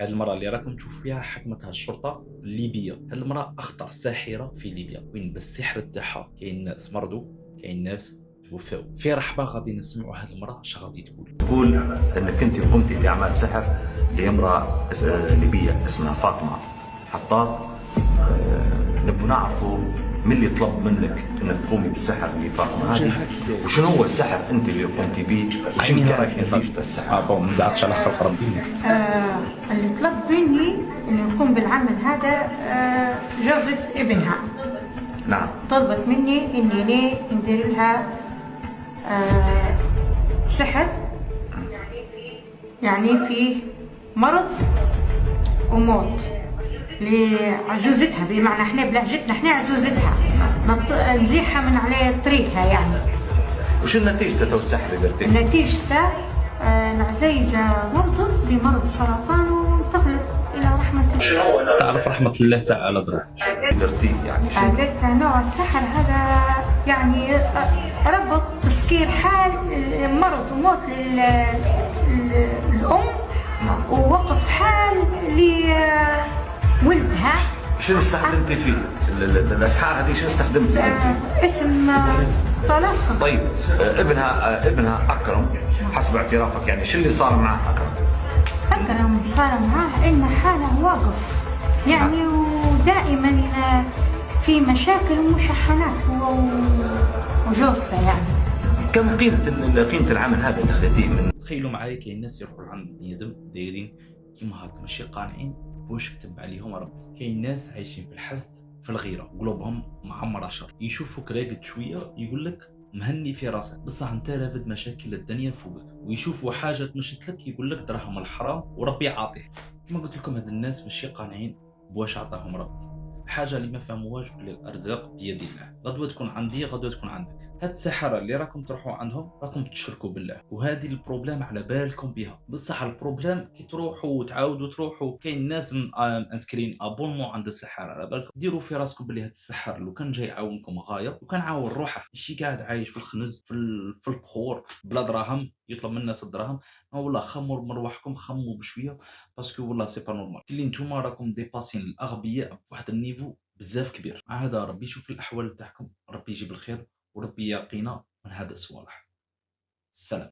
هذه المرأة اللي راكم تشوفوا فيها حكمتها الشرطة الليبية. هذه المرأة أخطر ساحرة في ليبيا، وين بالسحر تاعها كاين ناس مرضوا، كاين ناس توفاو. في رحبة غادي نسمعوا هذه المرأة اش غادي تقول. تقول انك انت قمتي باعمال سحر لامراه ليبيه اسمها فاطمه حطاب. نبغى نعرفوا من اللي طلب منك انك تقومي بالسحر لفاطمه هذه، وشنو هو السحر انت اللي قمتي به، وشنو كانت نتيجه السحر؟ بون ما نزعقش على خلق ربي. اللي طلب مني اني اقوم بالعمل هذا جوزة ابنها. نعم. طلبت مني اني ندير لها سحر، يعني فيه مرض وموت لعزوزتها، بمعنى احنا بلهجتنا احنا عزوزتها، نزيحها من على طريقها يعني. وش النتيجة تو السحر اللي درتيه؟ نتيجته العزيزة مرضت بمرض السرطان وانتقلت إلى رحمة الله. تعرف رحمة الله تعالى ضرب درتيه يعني شنو؟ درت نوع السحر هذا يعني ربط تسكير حال مرض وموت للأم، ووقف حال لولدها. شنو استخدمتي فيه؟ الاسحار هذه شنو استخدمتي انت؟ اسم طلاسم. طيب ابنها اكرم حسب اعترافك، يعني شو اللي صار معه اكرم؟ أكرم صار معاه إن حاله واقف يعني، ودائما في مشاكل ومشحنات هو وجوزته يعني. كم قيمة العمل هذا اللي خذيتيه من؟ تخيلوا معايا كاين ناس يروحوا لعند بني ادم دايرين كيما هكا ماشي قانعين واش كتب عليهم ربي. كاين ناس عايشين في الحسد في الغيره، قلوبهم معمره شر. يشوفوك راقد شويه يقول لك مهني في راسك، بصح انت رافد مشاكل الدنيا فوقك. ويشوفوا حاجه تمشت لك يقول لك دراهم الحرام وربي عاطيه. كما قلت لكم هاد الناس ماشي قانعين بواش عطاهم ربي. حاجه اللي ما فهموهاش بلي الارزاق بيد الله، غدوه تكون عندي غدوه تكون عندك. هاد السحرة اللي راكم تروحوا عندهم راكم تشركوا بالله، وهذه البروبليم على بالكم بها. بصح البروبليم كي تروحوا وتعاودوا تروحوا كاين ناس انسكرين ابونمون عند السحر. على بالكم ديروا في راسكم بلي هاد السحر لو كان جاي يعاونكم غايب، وكان عاون روحه ماشي قاعد عايش في الخنز في البخور بلا دراهم يطلب من الناس الدراهم. والله خموا مروحكم، خموا بشويه، باسكو والله سي با نورمال كلي نتوما راكم ديباسين الاغبياء بواحد النيفو بزاف كبير. مع هذا ربي يشوف الاحوال تاعكم، ربي يجيب الخير، وربي يقينا من هذا الصوالح. السلام.